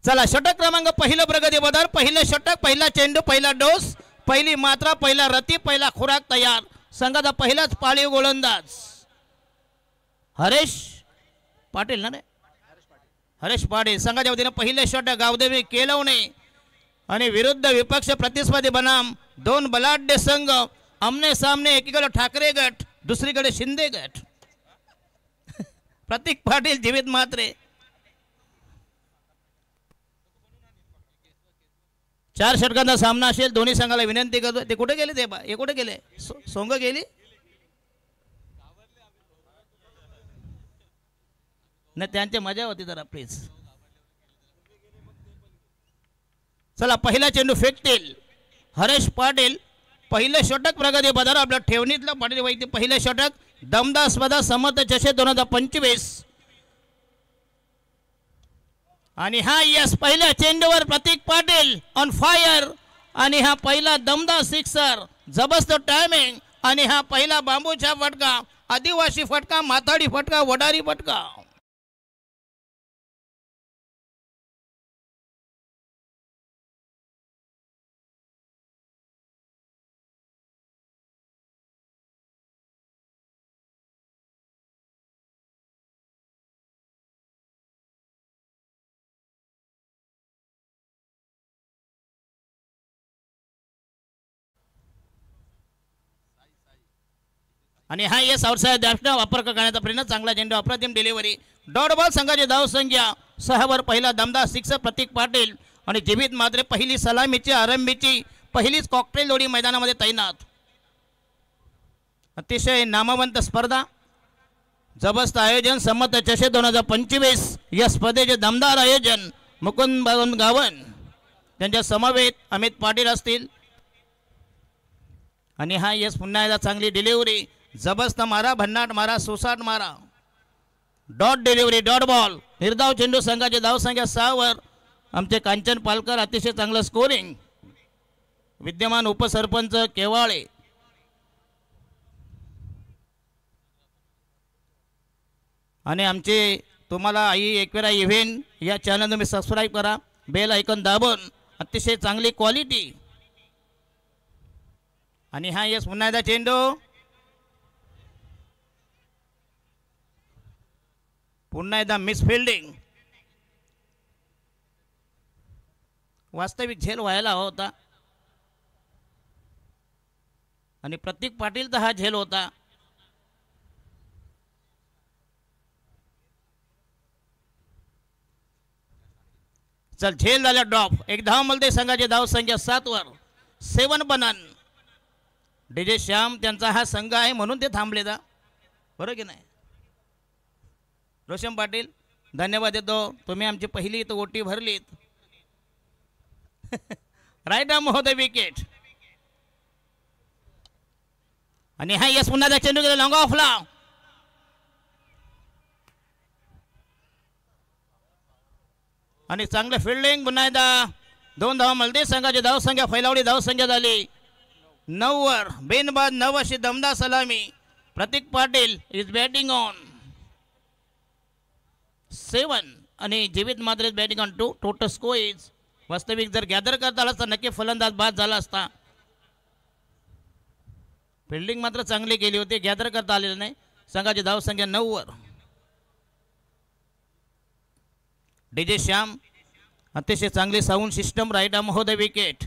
चला षटक क्रमांक पहिलं प्रगती बदल, पहिलं षटक, पहिला चेंडू, पहिला डोस, पहिली मात्रा, पहिला रती, पहिला खुराक तयार. संघाचा पहिलाच पाळीव गोलंदाज हरेश पाटील ना रे, हरेश पाटील. संघाच्या वतीने पहिले षटक गावदेवी केलवणे आणि विरुद्ध विपक्ष प्रतिस्पर्धी बनाम दोन बलाढ्य संघ आमने सामने. एकीकडे ठाकरे गट, दुसरीकडे शिंदे गट. प्रतीक पाटील, जीवित म्हात्रे. 4 षटकांचा सामना असेल. दोन्ही संघाला विनंती करतो. ते कुठे गेले? ते कुठे गेले? सोंग गेली नाही, त्यांची मजा होती जरा प्लीज. चला पहिला चेंडू फेकतील हरेश पाटील. पहिले षटक प्रगती पदार आपल्या ठेवणीतलं पाटील वैद्य. पहिले षटक दमदार स्पर्धा समर्थ चषक 2025. आणि हा यस पहिल्या चेंडूवर प्रतीक पाटील ऑन फायर. आणि हा पहिला दमदार सिक्सर, जबरदस्त टायमिंग. आणि हा पहिला बांबूचा फटका, आदिवासी फटका, माताडी फटका, वडारी फटका. आणि हा यस आउटसाइड दॅशने वापर करण्याचा प्रयत्न. चांगला चेंडू, अप्रतिम डिलिव्हरी. Dot ball. संघाची धाव संख्या 6 वर. पहिला दमदार सिक्सर प्रतीक पाटील आणि जीवित मात्रे. पहिली सलामीची आरंभीची पहिलीच कॉकटेल जोडी मैदानामध्ये तैनात. अतिशय नामवंत स्पर्धा, जबरदस्त आयोजन. समर्थ चषक 2025 या स्पर्धेचे दमदार आयोजन मुकुंद गावन, त्यांच्या समवेत अमित पाटील असतील. आणि हा यस पुन्हा एकदा चांगली डिलिव्हरी, जबरदस्त मारा, भन्नाट मारा, सुसाट मारा. Dot delivery, dot ball. निर्धाव चेंडू. संघाची धाव संख्या 6 वर. आमचे कांचन पालकर. अतिशय चांगलं स्कोरिंग. विद्यमान उपसरपंच केवाळे. आणि आमचे तुम्हाला आई एकवेळा इव्हेंट या चॅनल तुम्ही सबस्क्राईब करा, बेल आयकॉन दाबून. अतिशय चांगली क्वालिटी. आणि हा यस पुन्हा एकदा चेंडू, पुन्हा एकदा मिस फिल्डिंग. वास्तविक झेल व्हायला हवा होता आणि प्रतीक पाटीलचा हा झेल होता. चल झेल झाला ड्रॉप. एक धाव मिळते. संघाची धाव संख्या 7 वर. 7 बनन. डीजे श्याम त्यांचा हा संघ आहे म्हणून ते थांबले दा, बरोबर की नाही? रोशन पाटील धन्यवाद देतो. तुम्ही आमची पहिली इथं ओटी भरलीत. राईट आर्म होते विकेट. आणि हा यस पुन्हा चेंडू गेला लॉंग ऑफला. आणि चांगलं फिल्डिंग. पुन्हा एकदा 2 धावा मिळते. संघाची धाव संख्या फैलावली. धाव संख्या झाली 9 वर. बेनबाद 9 अशी दमदार सलामी. प्रतीक पाटील इज बॅटिंग ऑन 7 आणि जीवित मात्र batting on 2. Total score is, वास्तविक जर गॅदर करता आला तर नक्की फलंदाज बाद झाला असता. फिल्डिंग मात्र चांगली केली होती, गॅदर करता आलेलं नाही. संघाची धाव संख्या 9 वर. डीजे श्याम अतिशय चांगली साऊंड सिस्टम. राईट आर्म हो द विकेट.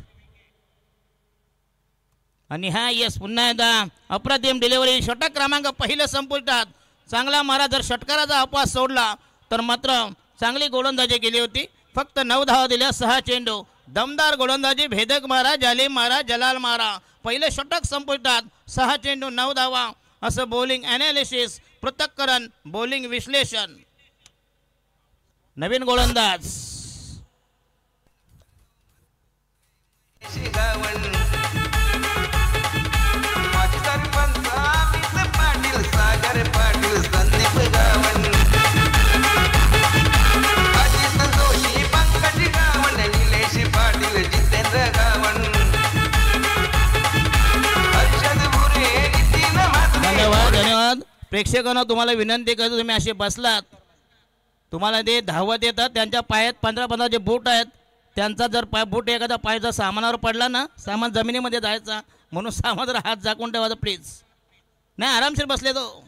आणि हा यस पुन्हा एकदा अप्रतिम डिलिव्हरी. षटक क्रमांक पहिलं संपुष्टात. चांगला मारा. जर षटकाराचा अपवाद सोडला तर मात्र चांगली गोलंदाजी केली होती. फक्त 9 धावा दिल्या. 6 चेंडू. दमदार गोलंदाजी. भेदक मारा, जालिम मारा, जलाल मारा. पहिले षटक संपुष्टात. 6 चेंडू 9 धावा. असं बॉलिंग ॲनालिसिस, पृथक्करण, बॉलिंग विश्लेषण. नवीन गोलंदाज धन्यवाद. धन्यवाद प्रेक्षकांना. तुम्हाला विनंती करतो, तुम्ही असे बसलात तुम्हाला ते धावत येतात, त्यांच्या पायात 15-15 जे बूट आहेत, त्यांचा जर बूट एखादा पाय जर सामानावर पडला ना, सामान जमिनीमध्ये जायचा, म्हणून सामानावर हात झाकून ठेवायचा प्लीज. नाही आरामशीर बसले तो.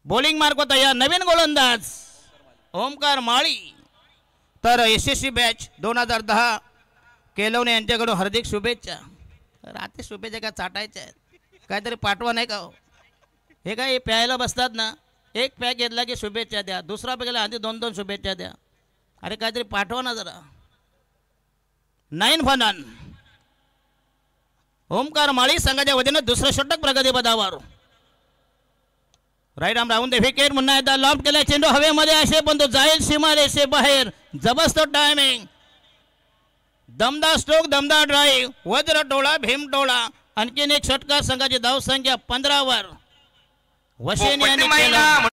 बॉलिंग मार्क तयार, नवीन गोलंदाज ओमकार माळी. तर यशस्वी बॅच 2010 केलवणे यांच्याकडून हार्दिक शुभेच्छा. रात्री शुभेच्छा काय चाटायच्या आहेत, काहीतरी पाठवा नाही का हो. हे काय प्यायला बसतात ना, एक पॅक घेतला की शुभेच्छा द्या, दुसरा पॅक घेतला आधी 2-2 शुभेच्छा द्या. अरे काहीतरी पाठवा ना जरा. 9 फनान ओमकार माळी संघाच्या वतीनं दुसरं षटक प्रगती पदावर. Right arm round the wicket. पुन्हा एकदा लॉफ्ट केला चेंडू हवेमध्ये असे, पण तो जाईल सीमा रेषे बाहेर. जबरदस्त टायमिंग, दमदार स्ट्रोक, दमदार ड्राईव्ह, वज्र टोळा, भीम टोळा. आणखीन एक षटकार. संघाची धाव संख्या 15 वर. वशेन यांनी केलं.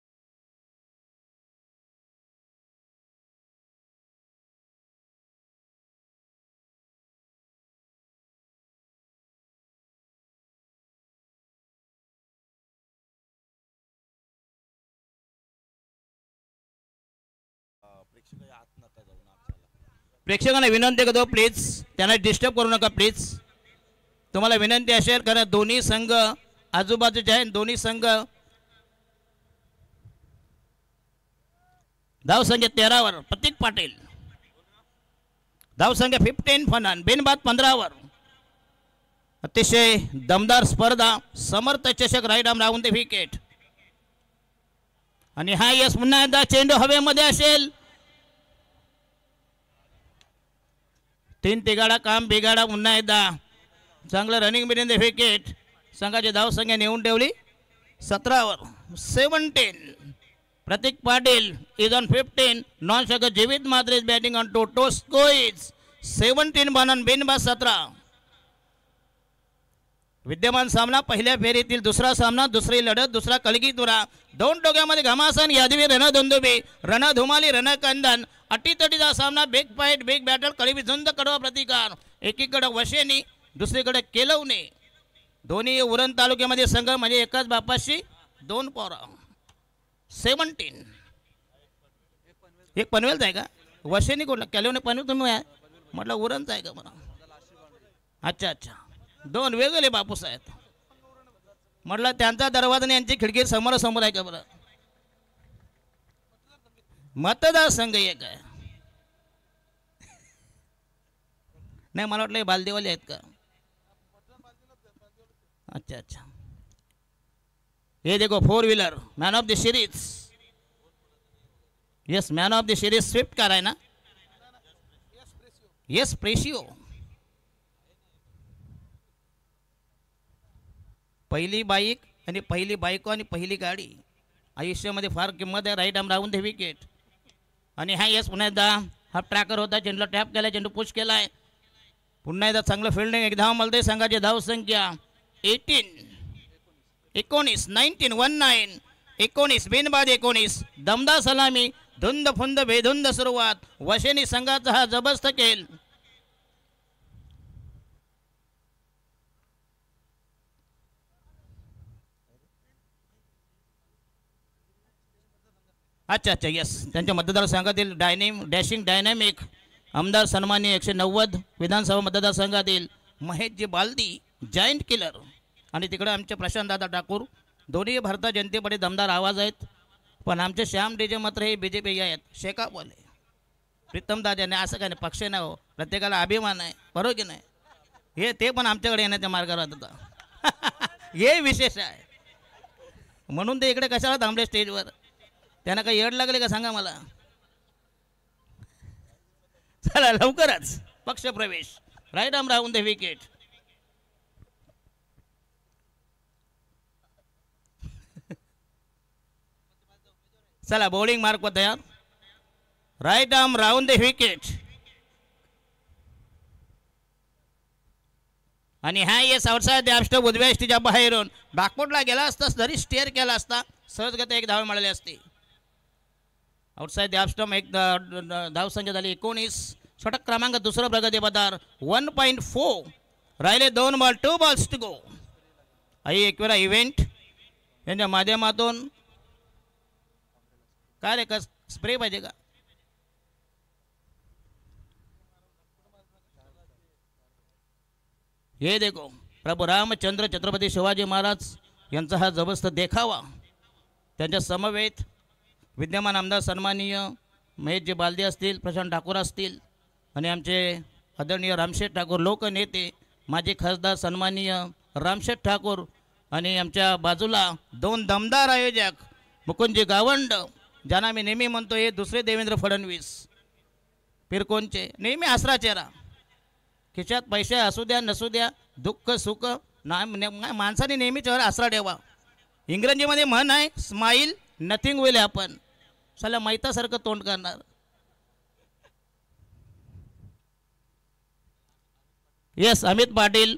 प्रेक्षकांना विनंती करतो प्लीज, त्यांना डिस्टर्ब करू नका प्लीज. तुम्हाला विनंती असेल, कारण दोन्ही संघ आजूबाजूचे आहेत. दोन्ही संघ धावसंख्या 13 वर. प्रतीक पाटील धावसंख्या 15 फनान, बिनबाद 15 वर. अतिशय दमदार स्पर्धा. समर्थ चषक right arm round the wicket. आणि हा यस पुन्हा एकदा चेंडू हवेमध्ये असेल. 3 तिगाडा काम बिगाडा. पुन्हा एकदा चांगलं रनिंग बिन द विकेट. संघाची धावसंख्या नेऊन ठेवली 17 वर. 17. Prateek Patil is on 15. Non शॉकर जीवित मात्र इज बॅटिंग ऑन टू. टोस्को इज 17 बनन, बिनबाद 17. विद्यमान सामना पहिल्या फेरीतील दुसरा सामना, दुसरी लढत, दुसरा कलगीतुरा. 2 टोक्यामध्ये घमासान, यादवी रणधुंदुबी, रणधुमाली, रणकंदन. अटीतटीचा सामना, बिग फाईट, बिग बॅटल, कळीबी झुंज कडवा प्रतिकार. एकीकडे वशेनी, दुसरीकडे केलवणे. दोन्ही उरण तालुक्यामध्ये संघ, म्हणजे एकाच बापाशी 2 पोरा. 17. एक पनवेलचा आहे का? वशेनी कुठला? केलवणे पनवेल तुम्ही म्हटलं उरणचा आहे का मला? अच्छा अच्छा, 2 वेगळे बापूस आहेत. म्हटलं त्यांचा दरवाजा आणि यांची खिडकी समोर आहे का बरं? मतदारसंघ एक आहे. नाही मला वाटलं बालदेवाले आहेत का? अच्छा अच्छा. ये देखो 4 wheeler man of the series. Yes, man of the series Swift car आहे ना? यस, प्रेशियो. पहिली बाईक आणि पहिली बायको आणि पहिली गाडी आयुष्यामध्ये फार किंमत आहे. Right arm round the wicket. आणि हा यस पुन्हा एकदा हा ट्रॅकर होता, चेंडूला टॅप केला, चेंडू पुश केलाय. पुन्हा एकदा चांगलं फिल्डिंग, एक धाव मिळते. संघाची धाव संख्या 19. 19 बिनबाद 19. दमदार सलामी, धुंद फुंद बेधुंद सुरुवात. वशेनी संघाचा हा जबरदस्त खेळ. अच्छा अच्छा, यस. त्यांच्या मतदारसंघातील डॅशिंग डायनॅमिक आमदार सन्माननीय 190 विधानसभा मतदारसंघातील महेशजी बालदी, जायंट किलर. आणि तिकडे आमचे प्रशांतदादा ठाकूर. दोन्ही भारतीय जनते पार्टी दमदार आवाज आहेत. पण आमचे श्याम डीजे मात्र हे BJP आहेत, शेकापवाले. प्रीतमदादाने असं काय नाही, पक्ष नाही हो, प्रत्येकाला अभिमान आहे, बरोबर की नाही? हे ते पण आमच्याकडे येण्याच्या मार्गावर होता. हे विशेष आहे. म्हणून ते इकडे कशाला थांबले स्टेजवर? त्यांना काही येड लागले का सांगा मला? चला लवकरच पक्ष प्रवेश. Right arm round the wicket. चला बॉलिंग मार्क तयार. Right arm round the wicket. आणि हा येस आउटसाइड द ऑफ उजव्या एसटीच्या बाहेरून बॅकफुटला गेला असता, तरी स्टेअर केला असता, सहजगत एक धाव मिळाली असती. आउटसाइड द ऑफ एक धाव संख्या झाली 19. षटक क्रमांक दुसरा प्रगती पदार. 1.4 राहिले. 2 बॉल्स टू गो. आई एकवेळा इव्हेंट यांच्या माध्यमातून काय रे कस स्प्रे पाहिजे का? हे देखो प्रभू रामचंद्र छत्रपती शिवाजी महाराज यांचा हा जबरदस्त देखावा. त्यांच्या समवेत विद्यमान आमदार सन्माननीय महेशजी बालदे असतील, प्रशांत ठाकूर असतील आणि आमचे आदरणीय रामशेठ ठाकूर लोकनेते माजी खासदार सन्माननीय रामशेठ ठाकूर आणि आमच्या बाजूला दोन दमदार आयोजक मुकुंदजी गावंड, ज्यांना मी नेहमी म्हणतो हे दुसरे देवेंद्र फडणवीस पिरकोनचे, नेहमी आसरा चेहरा. खिशात पैसे असू द्या नसू द्या, दुःख सुख माणसाने नेहमी चेहरा आसरा ठेवा. इंग्रजीमध्ये म्हण आहे स्माईल नथिंग विल हॅपन. साला मैतासारखं तोंड करणार. येस अमित पाटील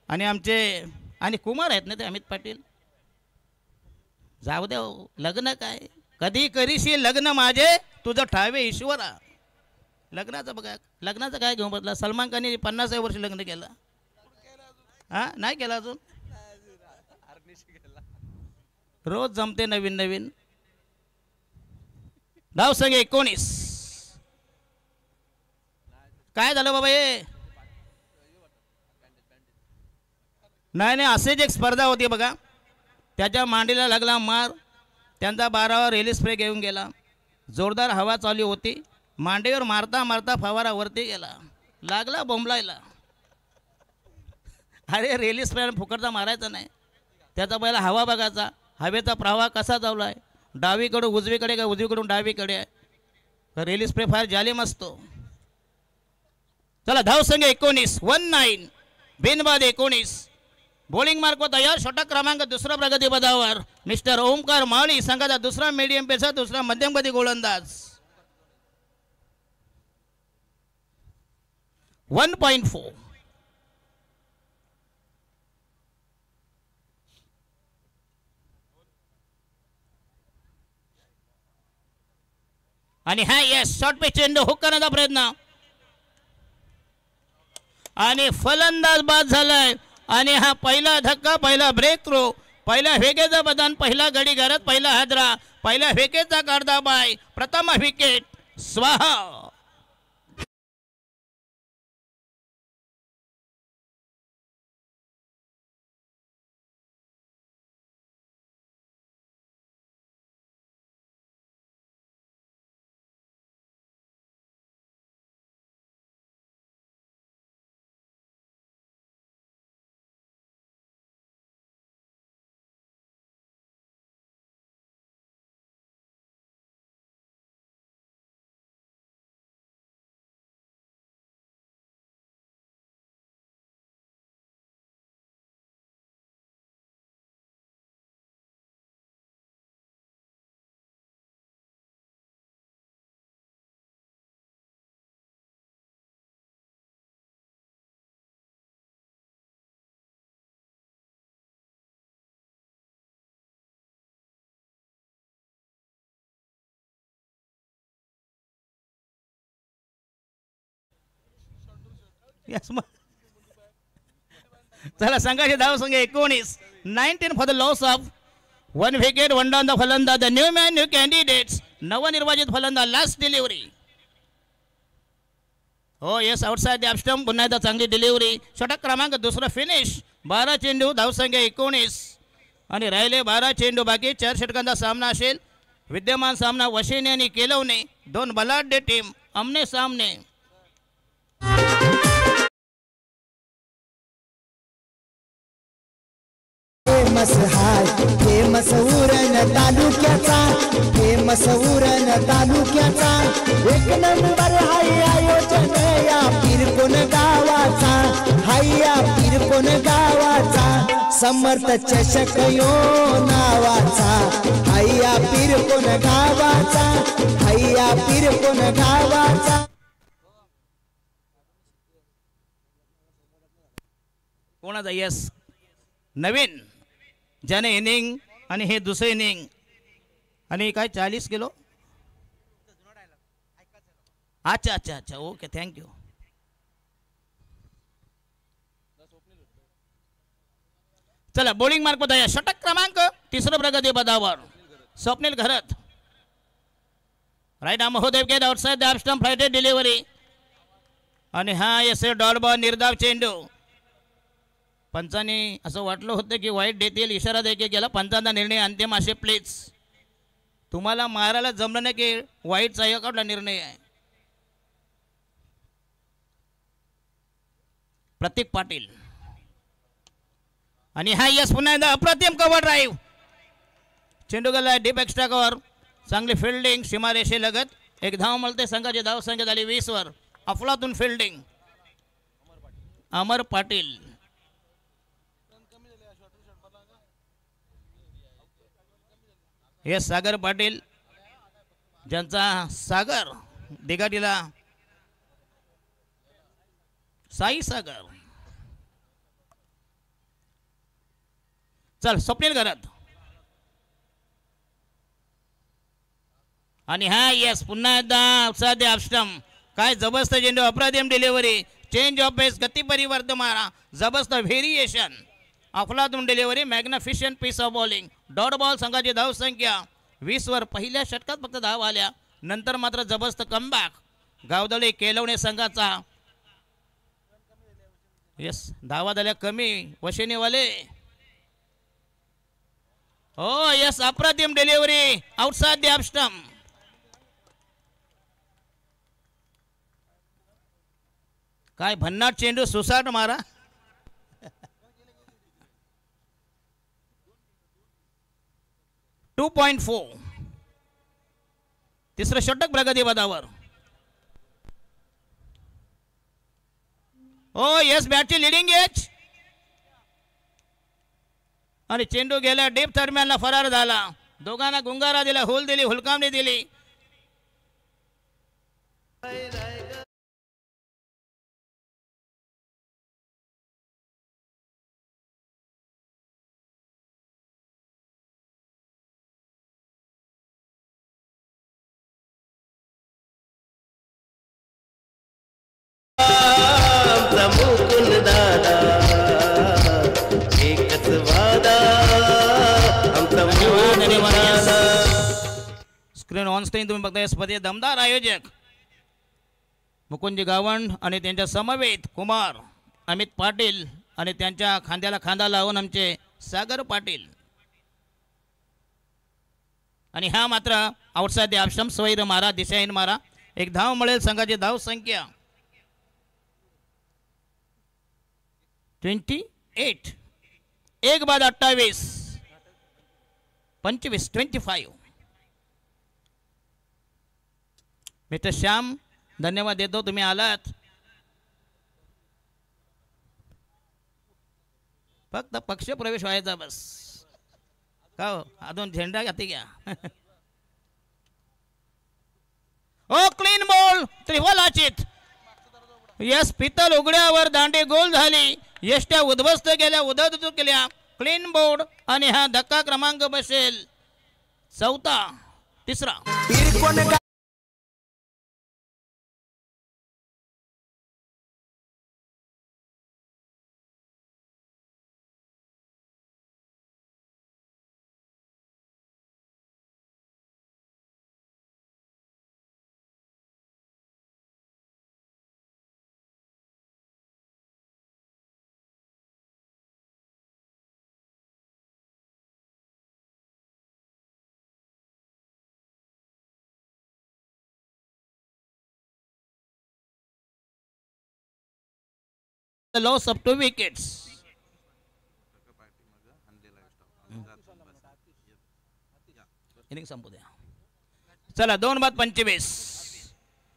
आणि आमचे आणि कुमार आहेत ना ते अमित पाटील. जाऊ द्या लग्न काय कधी करीशी लग्न माझे तुझं ठावे ईश्वरा. लग्नाचं बघा, लग्नाचं काय घेऊन बसला. सलमान खानने 50 वर्ष लग्न केलं. हा नाही केलं अजून. रोज जमते नवीन नवीन. धाव संघ 19. काय झालं बाबा हे? नाही असेच एक स्पर्धा होती बघा. त्याच्या मांडीला लागला मार. त्यांचा 12वा रेली स्प्रे घेऊन गेला. जोरदार हवा चालू होती. मांडीवर मारता मारता फवारा वरती गेला. लागला बोंबलायला. अरे रेली स्प्रे फुकटचा मारायचा नाही. त्याचा पहिला हवा बघायचा. हवेचा प्रवाह कसा चालू आहे. डावीकडून उजवीकडे का उजवीकडून डावीकडे आहे. तर रेली स्प्रे फार जालीम असतो. चला धाव संघ 19 19 बिनबाद 19. बॉलिंग मार्क व तयार. षटक क्रमांक दुसरा प्रगती पदावर मिस्टर ओमकार माळी, संघाचा दुसरा मीडियम पेसर, दुसरा मध्यमगती गोलंदाज. 1.4. आणि हा यस शॉर्ट पे चेंडू हुक करण्याचा प्रयत्न आणि फलंदाज बाद झालाय. आणि हा पहिला धक्का, पहिला ब्रेक थ्रो, पहिल्या फेकेचा बदन, पहिला गडी घरात, पहिला हादरा, पहिल्या फेकेचा काढता बाय, प्रथम विकेट स्वाहा. चला संघाची धाव संघ 19 19 for the loss of 1 wicket 1 down. The फलंदाज the new man new candidates, नवनिर्वाचित फलंदाज लास्ट डिलिव्हरी. हो येस आउटसाइड द स्टंप. पुन्हा एकदा चांगली डिलिव्हरी. षटक क्रमांक दुसरा फिनिश. 12 चेंडू, धाव संख्या 19 आणि राहिले 12 चेंडू बाकी. 4 षटकांचा सामना असेल. विद्यमान सामना वशिने आणि केलवणे, दोन बलाढ्य टीम आमने सामने. फेमस हाय फेमस उरण तालुक्याचा, फेमस उरण तालुक्याचा. एक नंबर हाय आयोजन या पिरकोन गावाचा, हाय या पिरकोन गावाचा. समर्थ चषक यो नावाचा, हाय या पिरकोन गावाचा, हाय या पिरकोन गावाचा. कोणाचा यस नवीन ज्याने इनिंग आणि हे दुसरे इनिंग आणि काय 40 किलो. अच्छा अच्छा अच्छा ओके थँक्यू. चला बॉलिंग मार्क बताया. षटक क्रमांक तिसरं प्रगती पदावर स्वप्नील घरत. राईट आर्म महोदय get outside the stump flighted delivery आणि हा यस डॉट बॉल निर्धाव चेंडू. पंचांनी असं वाटलं होतं की वाईट देतील, इशारा देखील केला. पंचांचा निर्णय अंतिम असे प्लीज. तुम्हाला मारायला जमलं नाही की वाईटचा एकावला निर्णय आहे. प्रतीक पाटील आणि हा यस पुन्हा एकदा अप्रतिम कव्हर ड्राईव्ह. चेंडू गेला डीप एक्स्ट्रा कव्हर. चांगली फिल्डिंग सीमारेषे लगत. एक धाव मिळते. संघाची धाव संख्या झाली 20 वर. अफलातून फिल्डिंग अमर पाटील. हे सागर पाटील ज्यांचा सागर दिगाटीला साई सागर. चल स्वप्नील घरात आणि हा यस पुन्हा एकदा साधे अपस्टम. काय जबरदस्त चेंडू. अप्रतिम डिलिव्हरी. चेंज ऑफ पेस गती परिवर्तन मारा. जबरदस्त व्हेरिएशन. अफलातून delivery. Magnificent piece of bowling. Dot ball. संघाची धाव संख्या 20 वर. पहिल्या षटकात फक्त धाव आल्या. नंतर मात्र जबरदस्त कमबॅक. गावदळी केलवणे संघाचा. यस धावा झाल्या कमी. वशिनीवाले. हो यस अप्रतिम डिलिव्हरी. Outside the अपस्टम. काय भन्नाट चेंडू. सुसाट मारा. .4 तिसरं षटक प्रगती पदावर. ओ यस बॅटची लिडिंग एज आणि चेंडू गेला डीप दरम्यानला फरार झाला. दोघांना गुंगारा दिला. हुल दिली. हुलकामणी दिली. स्क्रीन ऑन स्क्रीन तुम्ही बघताय. स्पर्धेचे दमदार आयोजक मुकुंदजी गावंड आणि त्यांच्या समवेत कुमार अमित पाटील आणि त्यांच्या खांद्याला खांदा लावून आमचे सागर पाटील. आणि हा मात्र आउटसाइड द ऑप्शन. स्वैर मारा. दिशाहीन मारा. एक धाव मिळेल. संघाची धाव संख्या 28. 1 बाद 28. 25. 25. मिस्टर श्याम धन्यवाद देतो तुम्ही आलात. फक्त पक्ष प्रवेश व्हायचा बस. का हो अजून झेंडा घाती घ्या. ओ क्लीन बॉल. त्रिफलाचित. यस पितल उघड्यावर. दांडी गोल झाली. यष्ट्या उद्ध्वस्त केल्या. उधळून केल्या. क्लीन बोर्ड आणि हा धक्का क्रमांक बसेल 4. तिसरा. The loss of 2 wickets. Inning संपू द्या. चला 2 बाद 25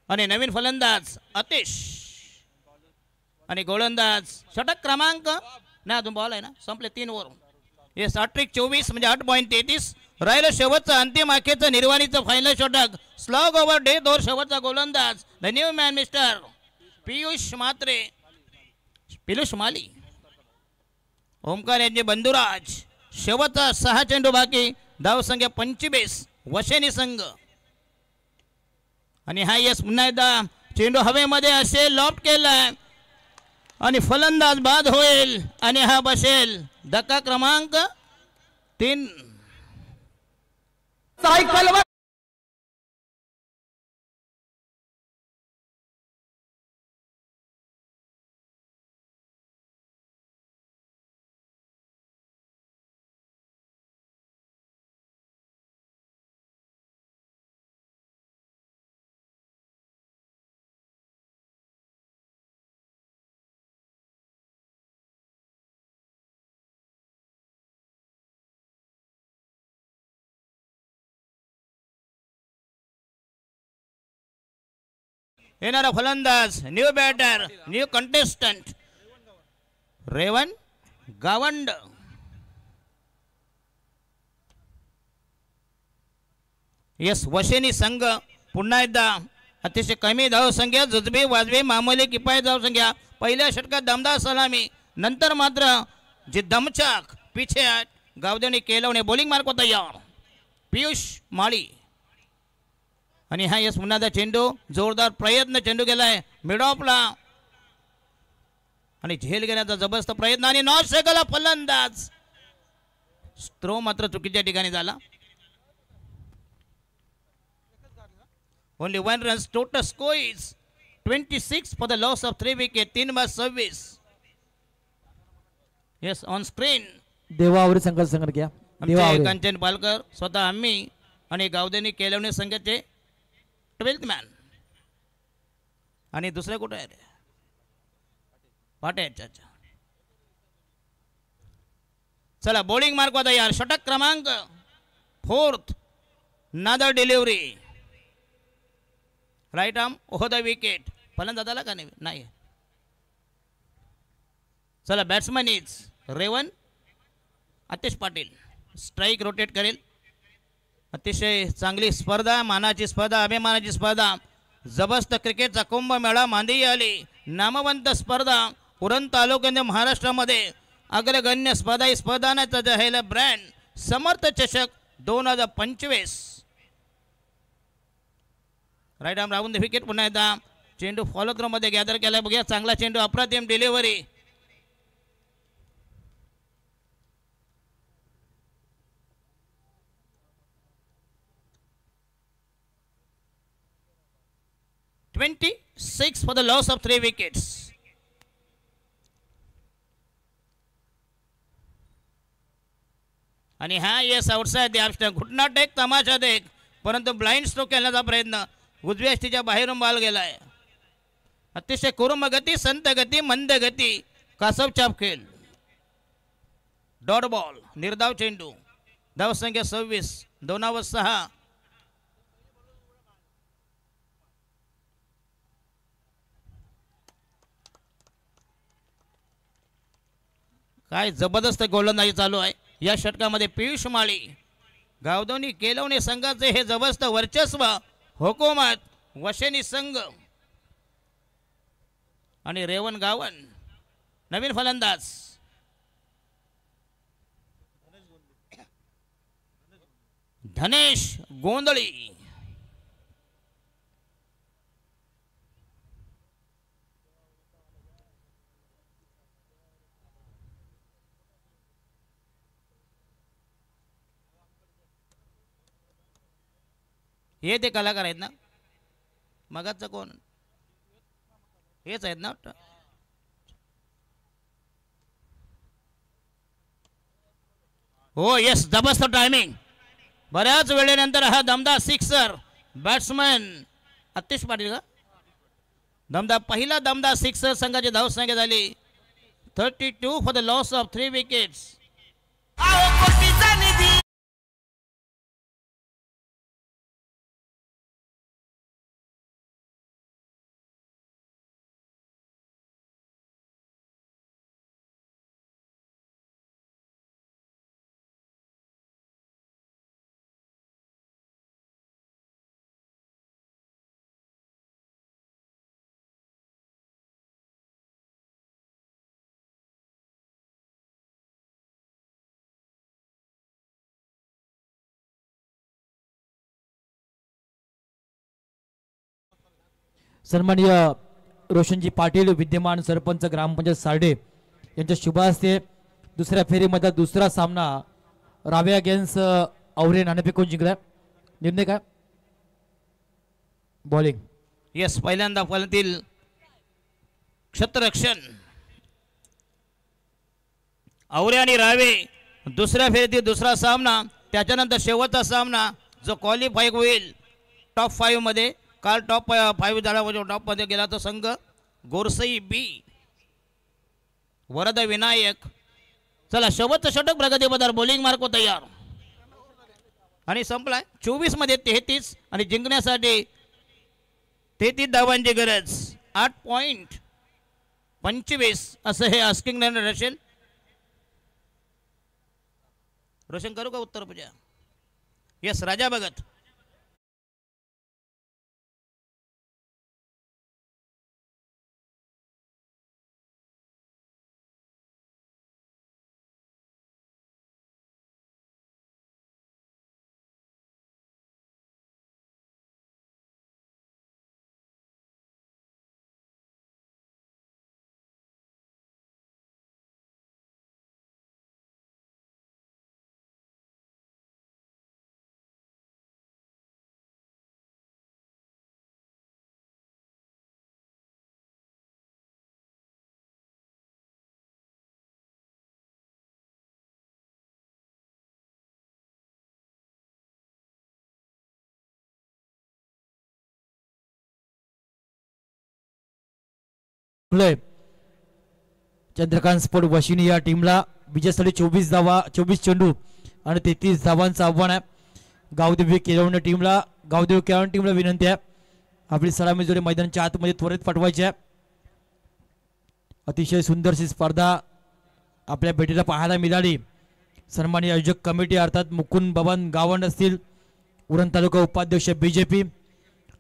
आणि नवीन फलंदाज अतिश आणि गोलंदाज षटक क्रमांक ना अजून बॉल आहे ना संपले 3 ओव्हर. हे 60-24 म्हणजे 8.33 राहिलं. शेवटचं अंतिम अखेरचं निर्वाणीचं फायनल षटक. Slog over death over. शेवटचा गोलंदाज the new man mister Piyush Matre. Piyush Mali. Omkar यांचे बंधुराज. शेवटचा 6 चेंडू बाकी. धाव संख्या 25. वशेनी संघ आणि हा यस पुन्हा एकदा चेंडू हवेमध्ये असेल. लॉफ्ट केलाय आणि फलंदाज बाद होईल आणि हा बसेल धक्का क्रमांक 3. सायकल येणारा फलंदाज new batter new contestant Revan Gavand. Yes वशेनी संघ पुन्हा एकदा अतिशय कमी धावसंख्या जुजबी वाजवी मामूली किफायत धावसंख्या. पहिल्या षटकात दमदार सलामी नंतर मात्र जी दमचाक पिछे गावदेवनी केलवणे बॉलिंग मार्क तयार पियुष माळी. आणि हा यस पुन्हा चेंडू जोरदार प्रयत्न चेंडू गेलाय मिड ऑफला आणि झेल घेण्याचा जबरदस्त प्रयत्न आणि नॉट सेकला फलंदाज थ्रो मात्र चुकीच्या ठिकाणी झाला. Only 1 runs. Total score is 26 for the loss of 3 wickets. 3/26. Yes, on screen. देवावरी संघर्ष संघ घ्या. आमचे कंचन पालकर स्वतः आम्ही आणि गावदेनी केलवणे संघाचे 12th मॅन. आणि दुसरे कुठे आहे रे पाटे. अच्छा चला बॉलिंग मार्क होता यार. षटक क्रमांक 4th another delivery right arm over the wicket. फलंदाज आला का नाही. चला batsman is Revan Atish Patil. Strike rotate करेल. अतिशय चांगली स्पर्धा मानाची स्पर्धा अभिमानाची स्पर्धा जबरदस्त क्रिकेटचा कुंभमेळा मांदी आली. नामवंत स्पर्धा उरण तालुक्याच्या महाराष्ट्रामध्ये अग्रगण्य स्पर्धा ही स्पर्धानाचा जाहीर ब्रँड समर्थ चषक 2025. राईट आर्म राहून द विकेट. पुन्हा एकदा चेंडू फॉलो थ्रो मध्ये गॅदर केला. बघूया चांगला चेंडू अप्रतिम delivery. $26 for the loss of 3 wickets. आणि हा येस आउटसाइड द घुटना टेक तमाशा देख परंतु ब्लाइंड स्ट्रोक खेळण्याचा प्रयत्न उजव्या यष्टीच्या बाहेरून बॉल गेलाय. अतिशय कुरुम गती संत गती मंद गती कासव चाप खेळ. डॉट बॉल निर्धाव चेंडू. धावसंख्या 26 2/6. काय जबरदस्त गोलंदाजी चालू आहे या षटकामध्ये. पियुष माळी गावदेवनी केलवणे संघाचे हे जबरदस्त वर्चस्व हुकूमत वशेनी संघ आणि रेवन गावन. नवीन फलंदाज धनेश गोंधळी. हे ते कलाकार आहेत ना मगाचं कोण हेच आहेत ना. हो येस जबरदस्त टायमिंग. बऱ्याच वेळेनंतर हा दमदार सिक्सर बॅट्समॅन आतिश पाटील का दमदार पहिला दमदार सिक्सर संघाची धावसंख्या झाली 32 for the loss of 3 wickets. सन्माननीय रोशनजी पाटील विद्यमान सरपंच ग्रामपंचायत सार्डे यांच्या शुभ हस्ते दुसऱ्या फेरीमध्ये दुसरा सामना राव्या अगेन्स्ट औरे नाणेफेकून जिंकला. निर्णय काय बॉलिंग. येस पहिल्यांदा फलंदाजील क्षेत्ररक्षण औरे आणि रावे. दुसऱ्या फेरीतील दुसरा सामना त्याच्यानंतर शेवटचा सामना जो क्वालिफाय होईल टॉप 5 मध्ये. काल टॉप 5 झाला टॉप मध्ये गेला तो संघ गोरसई बी वरद विनायक. चला शेवटचं षटक प्रगती पदार बॉलिंग मार्क तयार आणि संपलाय 24 मध्ये 33 आणि जिंकण्यासाठी 33 धावांची गरज. 8.25 असं हे आस्किंग रन असेल. रोशन करू का उत्तर पूजा? यस राजा भगत. चंद्रकांत स्पोर्ट वशिनी या टीमला विजयासाठी 24 धावा 24 चेंडू आणि 33 धावांचं आव्हान आहे. गावदेवी केळवणे टीमला विनंती आहे आपली सलामी जोडी मैदानाच्या आतमध्ये त्वरित पाठवायची आहे. अतिशय सुंदरशी स्पर्धा आपल्या भेटीला पाहायला मिळाली. सन्माननीय आयोजक कमिटी अर्थात मुकुंद बबन गावंड असतील, उरण तालुका उपाध्यक्ष बीजेपी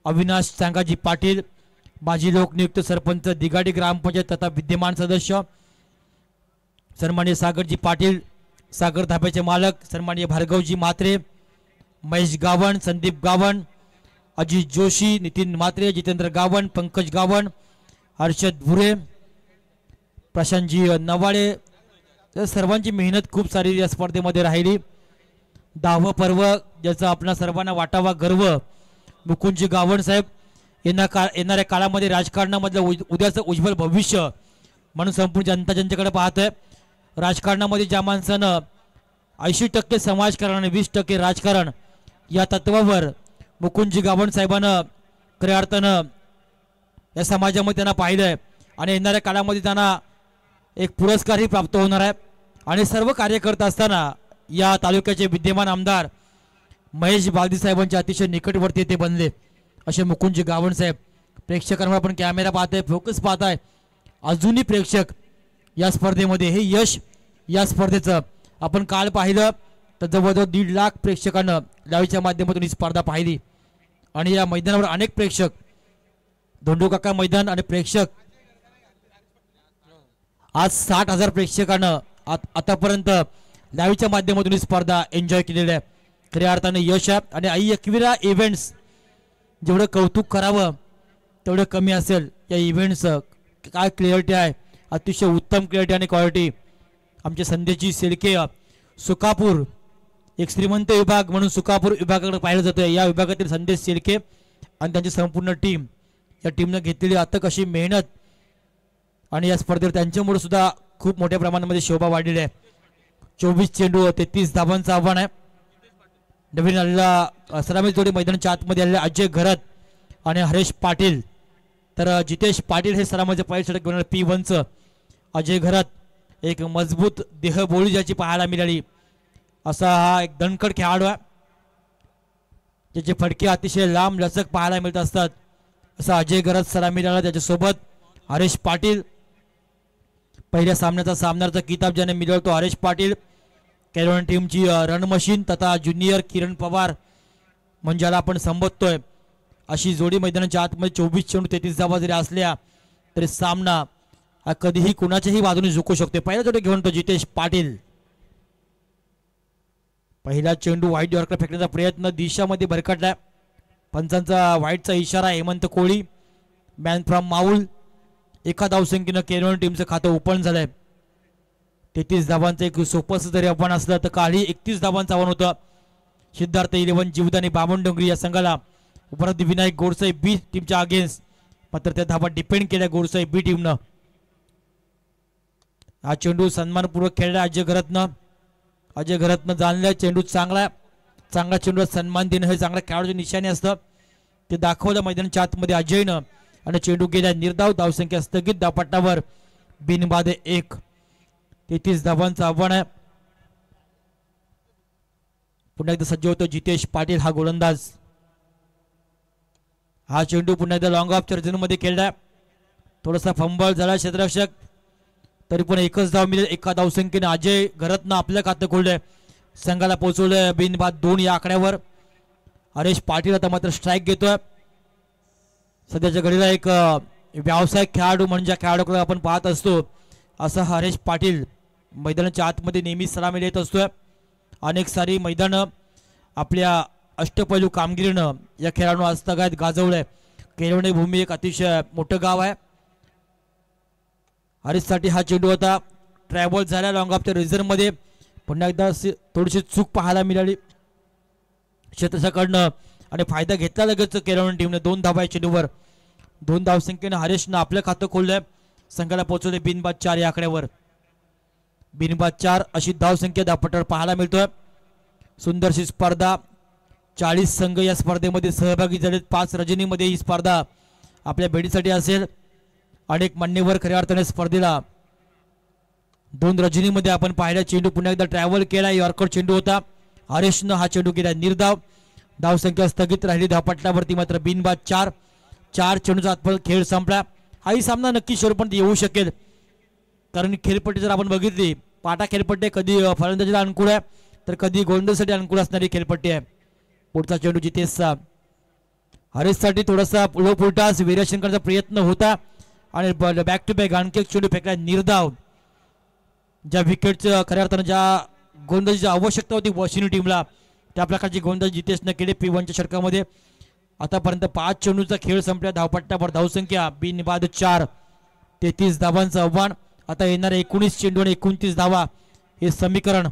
अविनाश सांगाजी पाटील, माजी लोकनियुक्त सरपंच दिगाडी ग्रामपंचायत तथा विद्यमान सदस्य सन्माननीय सागरजी पाटील, सागर धाब्याचे मालक सन्माननीय भार्गवजी म्हात्रे, महेश गावण, संदीप गावण, अजित जोशी, नितीन म्हात्रे, जितेंद्र गावण, पंकज गावण, हर्षद भुरे, प्रशांतजी नवाळे, सर्वांची मेहनत खूप सारी या स्पर्धेमध्ये राहिली. 10वं पर्व ज्याचा आपल्या सर्वांना वाटावा गर्व. मुकुंदजी गावण साहेब येणाऱ्या काळामध्ये राजकारणामधलं उद्याचं उज्ज्वल भविष्य म्हणून संपूर्ण जनता ज्यांच्याकडे पाहत आहे. राजकारणामध्ये ज्या माणसानं 80% समाजकारण आणि 20% राजकारण या तत्वावर मुकुंदजी गावण साहेबांना खऱ्या अर्थानं या समाजामध्ये त्यांना पाहिलं आहे आणि येणाऱ्या काळामध्ये त्यांना एक पुरस्कारही प्राप्त होणार आहे. आणि सर्व कार्यकर्ता असताना या तालुक्याचे विद्यमान आमदार महेश बालदी साहेबांच्या अतिशय निकटवर्ती ते बनले असे मुकुंदजी गावण साहेब. प्रेक्षकांवर आपण कॅमेरा पाहताय, फोकस पाहताय. अजूनही प्रेक्षक या स्पर्धेमध्ये हे यश या स्पर्धेचं आपण काल पाहिलं तर जवळजवळ 1.5 लाख प्रेक्षकांना लाईव्हच्या माध्यमातून ही स्पर्धा पाहिली. आणि या मैदानावर अनेक प्रेक्षक धोंडू काका मैदान आणि प्रेक्षक आज 60,000 प्रेक्षकांना आतापर्यंत लाईव्हच्या माध्यमातून ही स्पर्धा एन्जॉय केलेली आहे. खऱ्या अर्थाने यश आहे. आणि आई एकविरा इव्हेंट्स जेवढं कौतुक करावं तेवढं कमी असेल. या इव्हेंट्सचं काय क्लिअरिटी आहे, अतिशय उत्तम क्लिअरिटी आणि क्वालिटी. आमचे संदेशजी शेळके सुकापूर एक श्रीमंत विभाग म्हणून सुकापूर विभागाकडे पाहिलं जातं. या विभागातील संदेश शेळके आणि त्यांची संपूर्ण टीम, या टीमनं घेतलेली अथक अशी मेहनत आणि या स्पर्धेवर त्यांच्यामुळे सुद्धा खूप मोठ्या प्रमाणामध्ये शोभा वाढलेली आहे. 24 चेंडू 33 धावांचं आव्हान आहे. नवीन आलेला सलामी जोडी मैदानाच्या आतमध्ये आलेले अजय घरत आणि हरेश पाटील, तर जितेश पाटील हे सलामीचे पहिले षटक घेऊन P1चं. अजय घरत एक मजबूत देहबोली ज्याची पाहायला मिळाली असा हा एक दणकट खेळाडू आहे. ज्याचे फटके अतिशय लांब लचक पाहायला मिळत असतात असा अजय घरत सलामी मिळाला. त्याच्यासोबत हरेश पाटील. पहिल्या सामन्याचा किताब ज्याने मिळवतो हरेश पाटील, केरळ टीमची रन मशीन तथा ज्युनियर किरण पवार म्हणजे ज्याला आपण संबोधतोय अशी जोडी मैदानाच्या आतमध्ये 24 चेंडू 33 धावा जरी असल्या तरी सामना हा कधीही कुणाच्याही बाजूने झुकू शकतो. पहिला जोडी घेऊन तो जितेश पाटील. पहिला चेंडू वाईट यॉर्कर फेकण्याचा प्रयत्न दिशामध्ये भरकटलाय. पंचांचा वाईटचा इशारा. हेमंत कोळी मॅन फ्रॉम माऊल. एका धावसंख्येनं केरळ टीमचं खातं ओपन झालंय. 33 धावांचं एक सोपंसं जरी आव्हान असलं तर कालही 31 धावांचं आव्हान होतं. सिद्धार्थ 11 जीवदानी बामणडोंगरी या संघाला. उपरांत विनायक गोडसाई बी टीमच्या अगेन्स्ट, मात्र त्या धावा डिपेंड केल्या गोडसाई बी टीमनं. हा चेंडू सन्मानपूर्वक खेळला अजय घरतनं जाणलाय. चेंडू चांगला चेंडू सन्मान देणं हे चांगल्या खेळाडूची निशाणी असतं. ते दाखवलं मैदानाच्या आतमध्ये अजयनं आणि चेंडू गेल्या निर्धाव धावसंख्या स्थगित धावपट्टावर बिनबाद 1. 33 धावांचं आव्हान आहे. पुन्हा एकदा सज्ज होतो जितेश पाटील हा गोलंदाज. हा चेंडू पुन्हा एकदा लॉंग ऑफ मध्ये खेळला, थोडासा फंबल झाला क्षेत्ररक्षक, तरी पण एकच धाव मिळेल. एका धावसंख्येने अजय घरतनं आपलं खातं खोललंय, संघाला पोहोचवलंय बिनबाद 2 या आकड्यावर. हरेश पाटील आता मात्र स्ट्राईक घेतोय. सध्याच्या घडीला एक व्यावसायिक खेळाडू म्हणजे खेळाडूकडे आपण पाहत असतो, असा हरेश पाटील मैदानाच्या आतमध्ये नेहमी सलामी देत असतोय. अनेक सारी मैदानं आपल्या अष्टपैलू कामगिरीनं या खेळाडू हस्तगत गाजवलंय. केळवणे भूमी एक अतिशय मोठं गाव आहे. हरीशसाठी हा चेंडू होता, ट्रॅव्हल झाला लॉंग ऑफच्या रिझर्व्हमध्ये. पुन्हा एकदा थोडीशी चूक पाहायला मिळाली क्षेत्ररक्षकाकडनं आणि फायदा घेतला लगेच केळवणे टीमने. 2 धावा या चेंडूवर. 2 धावसंख्येनं हरेशनं आपलं खातं खोललंय, संघाला पोहोचवले बिनबाद 4 या आकड्यावर. बिनबाद 4 अशी धावसंख्या धावपट्टीवर पाहायला मिळतोय. सुंदरशी स्पर्धा, 40 संघ या स्पर्धेमध्ये सहभागी झालेत. 5 रजनीमध्ये ही स्पर्धा आपल्या भेटीसाठी असेल. अनेक मान्यवर खऱ्या अर्थाने स्पर्धेला 2 रजनीमध्ये आपण पाहिला. चेंडू पुन्हा एकदा ट्रॅव्हल केला, यॉर्कर चेंडू होता. हरेशनं हा चेंडू केला निर्धाव. धावसंख्या स्थगित राहिली धावपट्टावरती मात्र बिनबाद 4. 4 चेंडूचा आतपर्यंत खेळ संपला. हाही सामना नक्की स्वरूपात येऊ शकेल, कारण खेळपट्टी जर आपण बघितली, पाटा खेळपट्टी कधी फलंदाजीला अनुकूल आहे तर कधी गोलंदाजीसाठी अनुकूल असणारी खेळपट्टी आहे. पुढचा चेंडू जितेशचा. हरेशसाठी थोडासा लो फुलटास व्हेरिएशन करण्याचा प्रयत्न होता आणि बॅक टू बॅक आणखी एक चेंडू फेकला निर्धाव. ज्या विकेटचं खऱ्या अर्थानं ज्या गोलंदाजीची आवश्यकता होती वॉशिंग्टन टीमला, त्या प्रकारची गोलंदाजी जितेशनं केली P1च्या षटकामध्ये. आतापर्यंत 5 चेंडूचा खेळ संपला. धावपट्ट्यावर धावसंख्या बिनबाद 4. 33 धावांचं आव्हान. आता येणारे 19 चेंडू आणि 29 धावा हे समीकरण.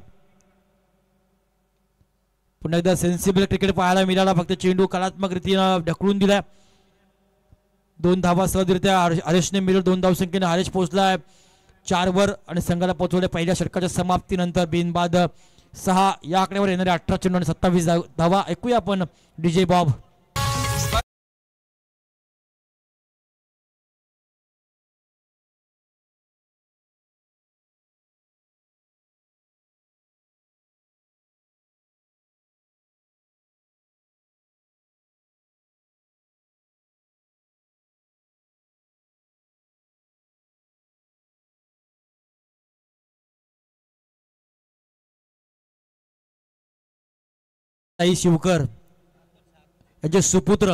पुन्हा एकदा सेन्सिबल क्रिकेट पाहायला मिळाला. फक्त चेंडू कलात्मक रीतीनं ढकलून दिलाय. 2 धावा सहजरित्या हरेशने मिळवलं. 2 धावसंख्येने हरेश पोहोचलाय 4 वर आणि संघाला पोहोचवले पहिल्या षटकाच्या समाप्तीनंतर बिनबाद 6 या आकड्यावर येणारे 18 चेंडू आणि 27 धावा. ऐकूया आपण डीजे बॉब. शिवकर यांचे सुपुत्र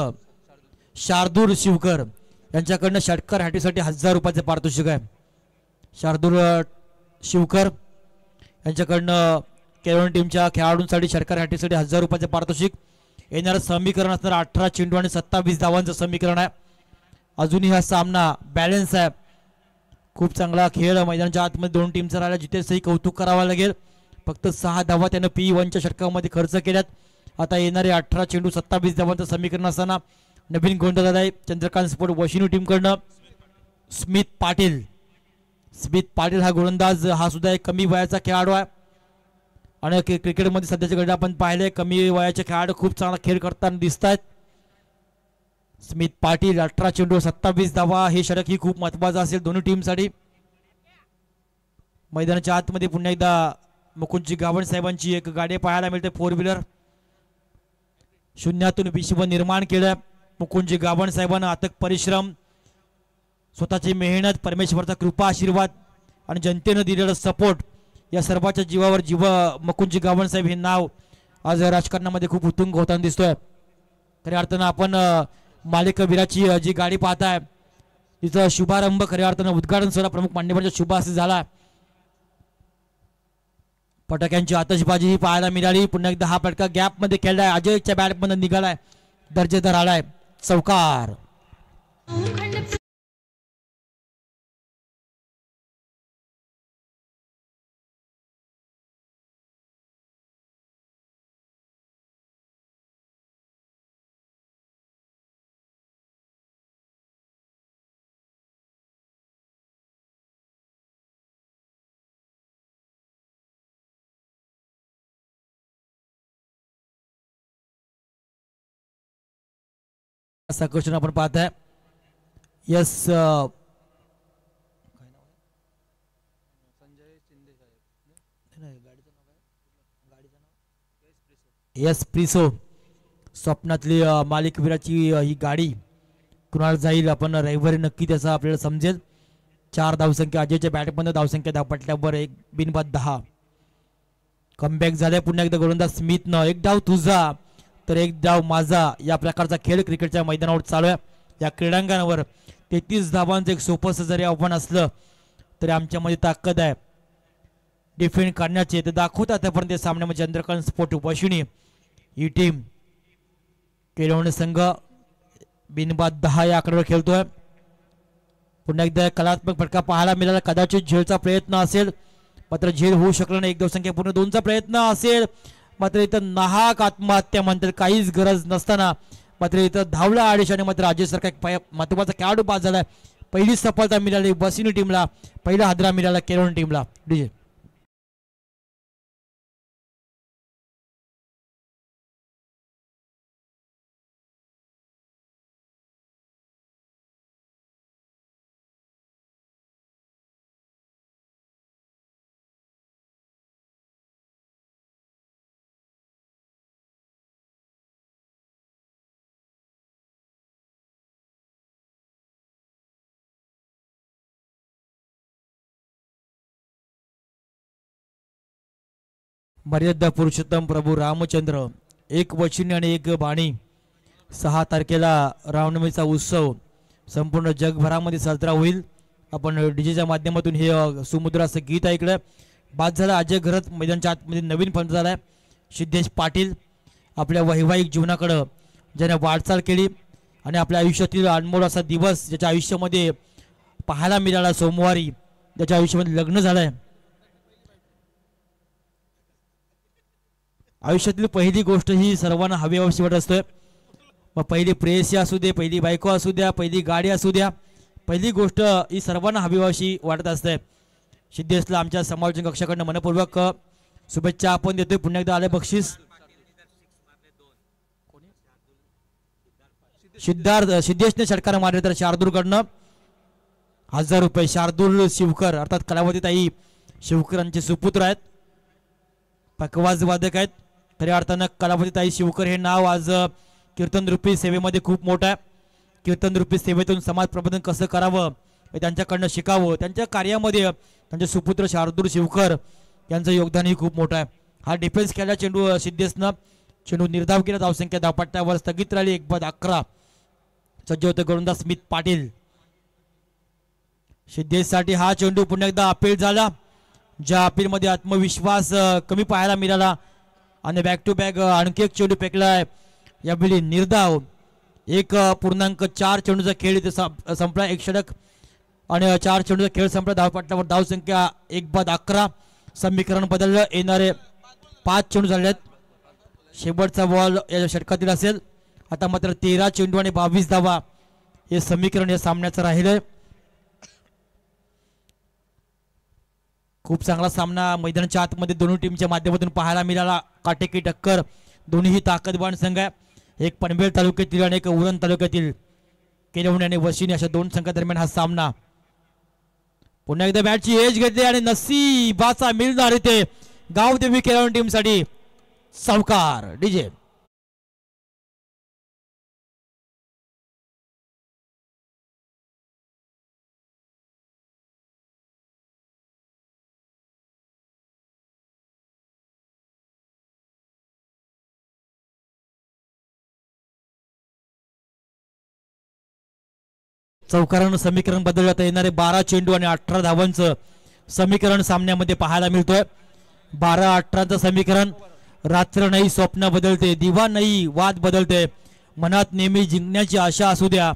शार्दूल शिवकर यांच्याकडनं षटकार हॅटीसाठी 1000 रुपयाचे पारितोषिक आहे. शार्दूल शिवकर यांच्याकडनं केरळ टीमच्या खेळाडूंसाठी षटकार हॅटीसाठी 1000 रुपयाचे पारितोषिक. येणारं समीकरण असणार 18 चेंडू आणि 27 धावांचं समीकरण आहे. अजूनही हा सामना बॅलन्स आहे. खूप चांगला खेळ मैदानाच्या आतमध्ये 2 टीमचा राहिला. जितेशही कौतुक करावं लागेल. फक्त 6 धावा त्यानं P1च्या षटकामध्ये खर्च केल्यात. आता येणारे 18 चेंडू 27 धावांचं समीकरण असताना नवीन गोलंदाज आहे चंद्रकांत स्पोर्ट वॉशिंग्टन टीमकडनं स्मिथ पाटील. स्मिथ पाटील हा गोलंदाज, हा सुद्धा एक कमी वयाचा खेळाडू आहे आणि क्रिकेटमध्ये सध्याच्या घडीला आपण पाहिले कमी वयाचे खेळाडू खूप चांगला खेळ करताना दिसत आहेत. स्मिथ पाटील 18 चेंडू 27 धावा. हे षटक ही खूप महत्वाचं असेल दोन्ही टीमसाठी. मैदानाच्या आतमध्ये पुन्हा एकदा मुकुंदजी गावण साहेबांची एक गाडी पाहायला मिळते 4 व्हीलर. शून्यातून विश्व निर्माण केलं. मुकुंदजी गावण साहेबांना अथक परिश्रम, स्वतःची मेहनत, परमेश्वराचा कृपा आशीर्वाद आणि जनतेनं दिलेला सपोर्ट या सर्वांच्या जीवावर मुकुंदजी गावण साहेब हे नाव आज राजकारणामध्ये खूप उत्तुंग होताना दिसतोय. खऱ्या अर्थानं आपण मालिकावीराची जी गाडी पाहताय तिचा शुभारंभ खऱ्या अर्थानं उद्घाटन सोहळा प्रमुख मान्यवरांच्या शुभ हस्ते झाला. फटाक्यांची आतषबाजी ही पाहायला मिळाली. पुन्हा एकदा हा फटका गॅप मध्ये खेळलाय. अजयच्या बॅट मध्ये निघालाय, दर्जेदार आलाय चौकार. असा क्वेश्चन आपण पाहताय. यस यस प्रिसो स्वप्नातली मालिकवीराची ही गाडी कुणाल जाईल आपण रविवारी नक्की त्याचा आपल्याला समजेल. 4 धावसंख्या अजयच्या बॅटमध्ये, धावसंख्या धावपटल्यावर 1 बिनबाद 10. कमबॅक झालाय पुन्हा एकदा गोलंदाज स्मिथनं. 1 डाव तुझा तर 1 डाव माझा या प्रकारचा खेळ क्रिकेटच्या मैदानावर चालू आहे. या क्रीडांगणावर 33 धावांचं एक सोपं जरी आव्हान असलं तरी आमच्यामध्ये ताकद आहे डिफेंड करण्याचे. ते दाखवतात आतापर्यंत सामन्यामध्ये चंद्रकांत स्पोर्ट वशिणी ही टीम. केळवणे संघ बिनबाद 10 या आकड्यावर खेळतोय. पुन्हा एकदा कलात्मक फटका पाहायला मिळाला. कदाचित झेलचा प्रयत्न असेल मात्र झेल होऊ शकला नाही. 1 धावसंख्या पूर्ण 2चा प्रयत्न असेल मात्र इथं नाहक आत्महत्या म्हणतात काहीच गरज नसताना मात्र इथं धावला आदेश आणि मात्र राजेशसारखा एक महत्वाचा खेळाडू बाद झालाय. पहिली सफलता मिळाली बसिनी टीमला, पहिला हादरा मिळाला केरळ टीमला. डीजे मर्यादा पुरुषोत्तम प्रभू रामचंद्र 1 वशिनी आणि 1 बाणी. 6 तारखेला रामनवमीचा उत्सव संपूर्ण जगभरामध्ये साजरा होईल. आपण डीजेच्या माध्यमातून हे सुमुद्र असं गीत ऐकलं. बाद झाला अजय घरत मैदानच्या आतमध्ये नवीन फंड झालाय सिद्धेश पाटील. आपल्या वैवाहिक जीवनाकडं ज्याने वाटचाल केली आणि आपल्या आयुष्यातील अनमोल असा दिवस ज्याच्या आयुष्यामध्ये पाहायला मिळाला सोमवारी, ज्याच्या आयुष्यामध्ये लग्न झालंय. आयुष्यातील पहिली गोष्ट ही सर्वांना हवीशी वाटत असते. मग पहिली प्रेयसी असू दे, पहिली बायको असू द्या, पहिली गाडी असू द्या, पहिली गोष्ट ही सर्वांना हवीशी वाटत असते. सिद्धेशला आमच्या समालोचन कक्षाकडनं मनपूर्वक शुभेच्छा आपण देतोय. पुन्हा एकदा आले बक्षीस सिद्धेशने षटकार मारले तर शार्दूलकडनं 1000 रुपये. शार्दूल शिवकर अर्थात कलावतीताई शिवकरांचे सुपुत्र आहेत, पकवाज वादक आहेत. खऱ्या अर्थानं कलावतीताई शिवकर हे नाव आज कीर्तन रूपी सेवेमध्ये खूप मोठं आहे. कीर्तन रूपी सेवेतून समाज प्रबोधन कसं करावं हे त्यांच्याकडनं शिकावं. त्यांच्या कार्यामध्ये त्यांचे सुपुत्र शार्दूल शिवकर यांचं योगदानही खूप मोठं आहे. हा डिफेन्स केला चेंडू सिद्धेशनं. चेंडू निर्धाव केला, धावसंख्या धावपट्ट्यावर स्थगित राहिली 1 बाद 11. सज्ज होते गोलंदाज स्मिथ पाटील. सिद्धेशसाठी हा चेंडू पुन्हा एकदा अपील झाला, ज्या अपीलमध्ये आत्मविश्वास कमी पाहायला मिळाला आणि बॅक टू बॅक आणखी एक चेंडू फेकलाय. यावेळी निर्धाव 1.4 चेंडूचा खेळ इथे संपला. 1 षटक आणि 4 चेंडूचा खेळ संपला. धावपट्ट्यावर धावसंख्या 1 बाद 11. समीकरण बदललं. येणारे 5 चेंडू झाले आहेत. शेवटचा बॉल या षटकातील असेल. आता मात्र 13 चेंडू आणि 22 धावा हे समीकरण या सामन्याचं राहिलंय. खूप चांगला सामना मैदानाच्या आतमध्ये दोन्ही टीमच्या माध्यमातून पाहायला मिळाला. काटेकी टक्कर, दोन्हीही ताकदवान संघ आहे. एक पनवेल तालुक्यातील आणि एक उरण तालुक्यातील केळवणे आणि वशिनी अशा 2 संघादरम्यान हा सामना. पुन्हा एकदा बॅटची एज घेतली आणि नसीबाचा मिळणार इथे गावदेवी केळवणे टीमसाठी. सावकार डीजे चौकारानं समीकरण बदललं. तर येणारे 12 चेंडू आणि 18 धावांचं समीकरण सामन्यामध्ये पाहायला मिळतोय. 12-18चं समीकरण. रात्र नाही स्वप्न बदलते, दिवा नाही वाद बदलते. मनात नेहमी जिंकण्याची आशा असू द्या.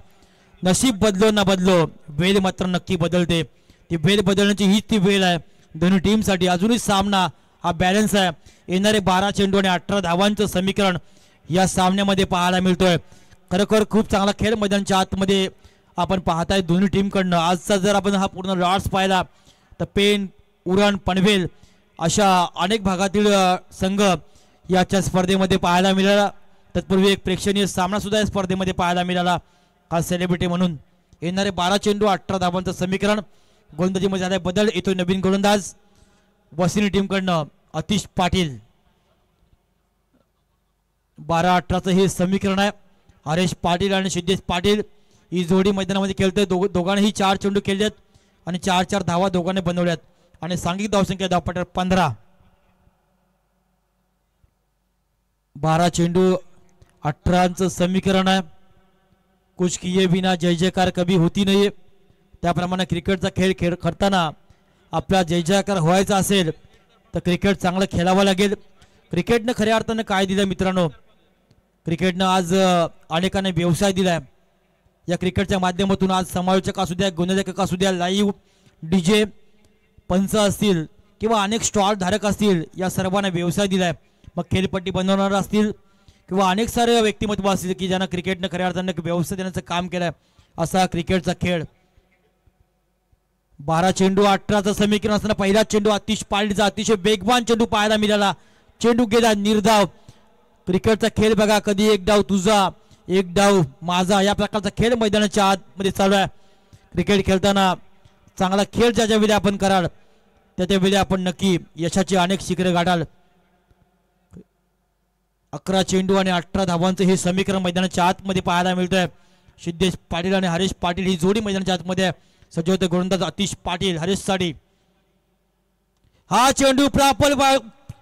नशीब बदलो ना बदलो, वेळ मात्र नक्की बदलते. ती वेळ बदलण्याची हीच ती वेळ आहे दोन्ही टीमसाठी. अजूनही सामना हा बॅलन्स आहे. येणारे 12 चेंडू आणि 18 धावांचं समीकरण या सामन्यामध्ये पाहायला मिळतोय. खरोखर खूप चांगला खेळ मैदानाच्या आतमध्ये आपण पाहताय दोन्ही टीमकडनं. आजचा जर आपण हा पूर्ण लॉट्स पाहिला तर पेन, उरण, पनवेल अशा अनेक भागातील संघ याच्या स्पर्धेमध्ये पाहायला मिळाला. तत्पूर्वी एक प्रेक्षणीय सामना सुद्धा या स्पर्धेमध्ये पाहायला मिळाला खास सेलिब्रिटी म्हणून. येणारे 12 चेंडू 18 धावांचं समीकरण. गोलंदाजीमध्ये झालाय बदल. येतो नवीन गोलंदाज वसिनी टीमकडनं अतिश पाटील. 12-18चं हे समीकरण आहे. हरेश पाटील आणि सिद्धेश पाटील ही जोडी मैदानामध्ये खेळते. दोघांनीही 4 चेंडू खेळलेत आणि 4-4 धावा दोघांनी बनवल्यात आणि सांघिक धावसंख्या धावपट्ट्यावर 15. 12 चेंडू 18चं समीकरण आहे. कुछ किए बिना जय जयकार कभी होती नाही. त्याप्रमाणे क्रिकेटचा खेळ खेळताना आपला जय जयकार व्हायचा असेल तर क्रिकेट चांगलं खेळावं लागेल. क्रिकेटनं खऱ्या अर्थानं काय दिलं मित्रांनो, क्रिकेटनं आज अनेकांना व्यवसाय दिलाय. या क्रिकेटच्या माध्यमातून आज समालोचक असू द्या, गुणलेखक असू द्या, लाईव्ह DJ पंच असतील किंवा अनेक स्टॉल धारक असतील, या सर्वांना व्यवसाय दिलाय. मग खेळपट्टी बनवणार असतील किंवा अनेक सारे व्यक्तिमत्व असतील की ज्यांना क्रिकेटनं खऱ्या अर्थानं व्यवसाय देण्याचं काम केलंय. असा क्रिकेटचा खेळ. 12 चेंडू 18चं समीकरण असताना पहिला चेंडू आतिश पाटीलचा अतिशय वेगवान चेंडू पाहायला मिळाला. चेंडू गेला निर्धाव. क्रिकेटचा खेळ बघा, कधी एक डाव तुझा एक डाव माझा या प्रकारचा खेळ मैदानाच्या आतमध्ये चालू आहे. क्रिकेट खेळताना चांगला खेळ ज्या वेळी आपण कराल त्या वेळी आपण नक्की यशाची अनेक शिखरे गाठाल. 11 चेंडू आणि 18 धावांचं हे समीकरण मैदानाच्या आतमध्ये पाहायला मिळतंय. सिद्धेश पाटील आणि हरीश पाटील ही जोडी मैदानाच्या आतमध्ये सज्ज होते. गोलंदाज आतिश पाटील हरीश साठी. हा चेंडू प्रॉपर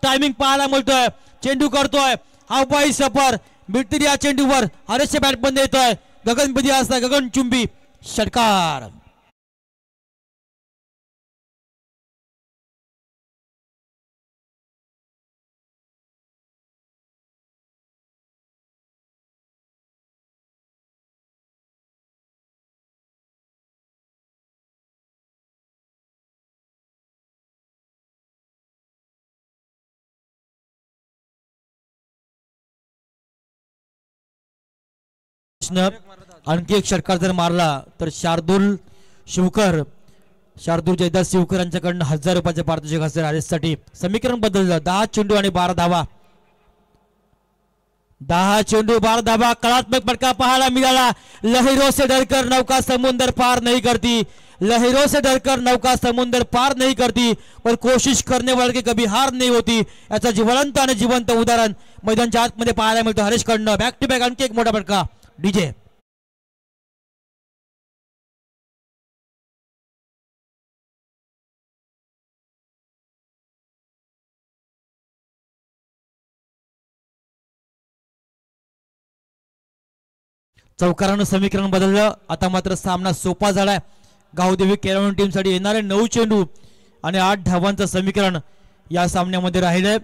टायमिंग पाहायला मिळतोय. चेंडू करतोय हा बाई सफर मिळतील या चेंडूवर. हरीशच्या बॅट बंद येतोय. गगनपदी असता गगनचुंबी षटकार. आणखी एक षटकार जर मारला तर शार्दूल जयदास शिवकर यांच्याकडून 1000 रुपयाचे पारितोषिक असेल हरीशसाठी. समीकरण बदललं. 10 चेंडू आणि 12 धावा. 10 चेंडू 12 धावा. कलात्मक फटका पाहायला मिळाला. लहरों से डरकर नौका समुंदर पार नहीं करती. लहरों से डरकर नौका समुंदर पार नहीं करती पर कोशिश करने वाले की कभी हार नहीं होती. याचा जिवंत आणि जिवंत उदाहरण मैदानाच्या आतमध्ये पाहायला मिळतं हरीशकडनं. बॅक टू बॅक आणखी एक मोठा फटका. डीजे चौकारानं समीकरण बदललं. आता मात्र सामना सोपा झालाय. गावदेवी केळवणी टीम साठी येणारे 9 चेंडू आणि 8 धावांचं समीकरण या सामन्यामध्ये राहिलंय.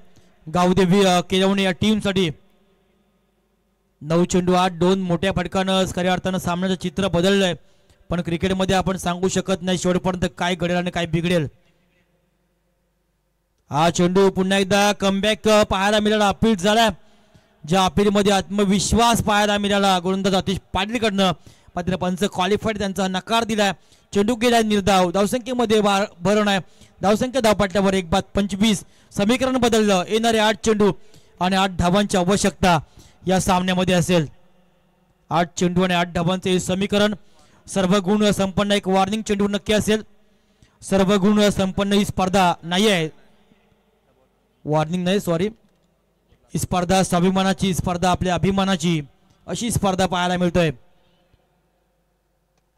गावदेवी केळवणी या टीम साठी 9 चेंडू 8 2 मोठ्या फटकानं खऱ्या अर्थानं सामन्याचं चित्र बदललंय. पण क्रिकेटमध्ये आपण सांगू शकत नाही शेवटपर्यंत काय घडेल आणि काय बिघडेल. हा चेंडू पुन्हा एकदा कमबॅक पाहायला मिळाला. अपील झालाय. ज्या अपीलमध्ये आत्मविश्वास पाहायला मिळाला गोलंदाज आतिश पाटीलकडनं. मात्र पंच क्वालिफाईड त्यांचा नकार दिलाय. चेंडू गेला निर्धाव. धावसंख्येमध्ये भर नाही. धावसंख्या धावपट्ट्यावर 1/25. समीकरण बदललं. येणारे 8 चेंडू आणि 8 धावांची आवश्यकता या सामन्यामध्ये असेल. 8 चेंडू आणि 8 धावांचे हे समीकरण. सर्व गुण संपन्न एक वॉर्निंग चेंडू नक्की असेल. सर्व गुण संपन्न ही स्पर्धा नाही आहे. वॉर्निंग नाही, सॉरी. ही स्पर्धा स्वाभिमानाची स्पर्धा, आपल्या अभिमानाची अशी स्पर्धा पाहायला मिळतोय.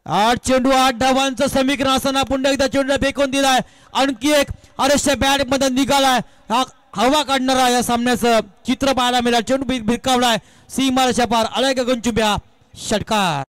8 चेंडू 8 धावांचं समीकरण असताना पुन्हा एकदा चेंडूला फेकून दिलाय. आणखी एक हरीशच्या बॅट मध्ये निघालाय. हा हवा काढणारा या सामन्याचं चित्र पाहायला मिळालं. चेंडू भिरकावलाय. सीमारेषा पार आलाय गगनचुंब्या षटकार.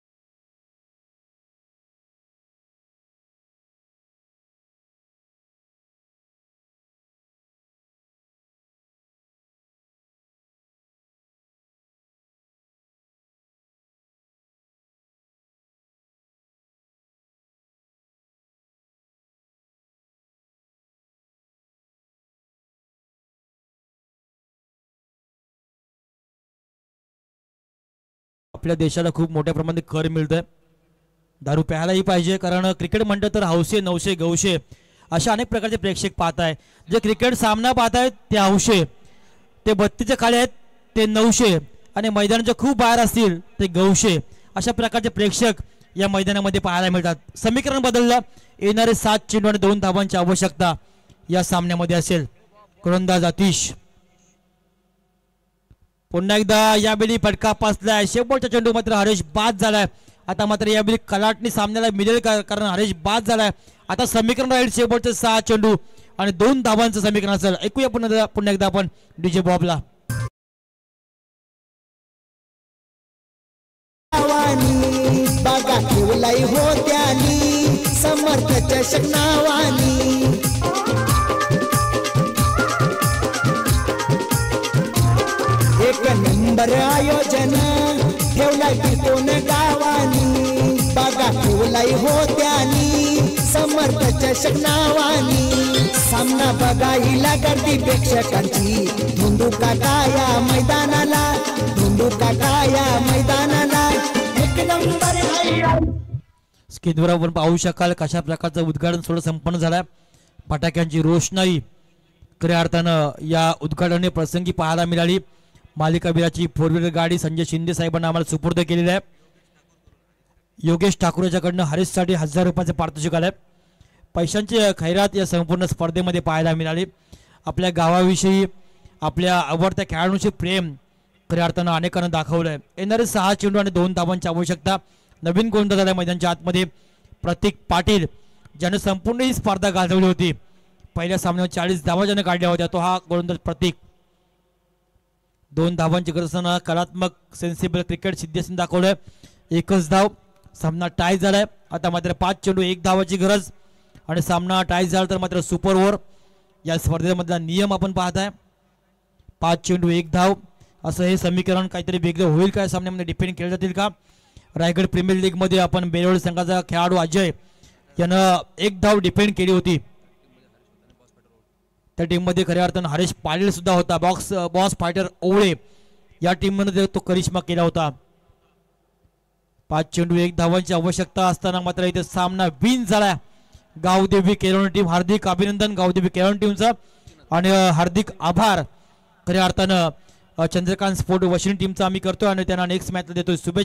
आपल्या देशाला खूप मोठ्या प्रमाणात कर मिळतंय. दारू प्यायलाही पाहिजे, कारण क्रिकेट म्हणतं तर हौशे नवशे गवशे अशा अनेक प्रकारचे प्रेक्षक पाहत आहेत. जे क्रिकेट सामना पाहत आहेत ते हौशे, ते 32चे खाली आहेत ते 900 आणि मैदानाच्या खूप बाहेर असतील ते गवशे. अशा प्रकारचे प्रेक्षक या मैदानामध्ये पाहायला मिळतात. समीकरण बदललं. येणारे 7 चेंडू आणि 2 धावांची आवश्यकता या सामन्यामध्ये असेल. गोलंदाज आतिश पुन्हा एकदा यावेळी फटका पासलाय. शेवटचा चेंडू मात्र हरीश बाद झालाय. आता मात्र यावेळी कलाटणी सामन्याला मिळेल कारण हरेश बाद झालाय. आता समीकरण राहील शेवटचे 6 चेंडू आणि 2 धावांचं समीकरण असेल. ऐकूया पुन्हा एकदा आपण डीजे बॉबला. बागा ठेवलाई होत्यानी समर्थ चषक नावानी. एक नंबर आयोजन ठेवलाय कोण गावानी. बागा ठेवलाई होत्यानी समर्थ चषक नावानी. सामना बघायला गर्दी प्रेक्षकांची धुंदू काकाया मैदानाला. धुंदू काकाया मैदानाला. एक नंबर स्क्रीनवर आपण पाहू शकाल कशा प्रकारचं उद्घाटन सोहळा संपन्न झालाय. फटाक्यांची रोषणाई खऱ्या अर्थानं या उद्घाटन प्रसंगी पाहायला मिळाली. मालिकावीराची 4 व्हीलर गाडी संजय शिंदे साहेबांना आम्हाला सुपूर्द केलेली आहे. योगेश ठाकूर याच्याकडनं हरीशसाठी 1000 रुपयाचे पारितोषिक आलंय. पैशांची खैरात या संपूर्ण स्पर्धेमध्ये पाहायला मिळाली. आपल्या गावाविषयी आपल्या आवडत्या खेळाडूंचे प्रेम खऱ्या अर्थानं अनेकांना दाखवलंय. येणारे 6 चेंडू आणि 2 धावांची आवश्यकता. नवीन गोलंदाज झाल्या मैदानाच्या आतमध्ये प्रतीक पाटील ज्याने संपूर्ण ही स्पर्धा गाजवली होती. पहिल्या सामन्यावर 40 धावा ज्याने काढल्या होत्या तो हा गोलंदाज प्रतीक. 2 धावांची गरज असताना कलात्मक सेन्सिबल क्रिकेट सिद्धेशन दाखवलंय. 1च धाव. सामना टाय झालाय. आता मात्र 5 चेंडू 1 धावाची गरज आणि सामना टाय झाला तर मात्र सुपर ओव्हर या स्पर्धेमधला नियम आपण पाहताय. 5 चेंडू 1 धाव असं हे समीकरण काहीतरी वेगळं होईल का सामन्यामध्ये डिपेंड केले जातील का. रायगड प्रीमियर लीग मध्ये आपण बेरोड संघाचा खेळाडू अजय यानं 1 धाव डिफेंड केली होती. त्या टीम मध्ये खऱ्या अर्थानं हरेश पाटील सुद्धा होता. बॉस फायटर ओवळे या टीम मध्ये तो करिश्मा केला होता. 5 चेंडू 1 धावांची आवश्यकता असताना मात्र इथे सामना विन झाला. गावदेवी केरळ टीम हार्दिक अभिनंदन गावदेवी केरळ टीमचं आणि हार्दिक आभार खऱ्या अर्थानं चंद्रकांत स्पोर्ट वॉशिंग्टन टीमचा आम्ही करतोय आणि त्यांना नेक्स्ट मॅचला देतोय शुभेच्छा.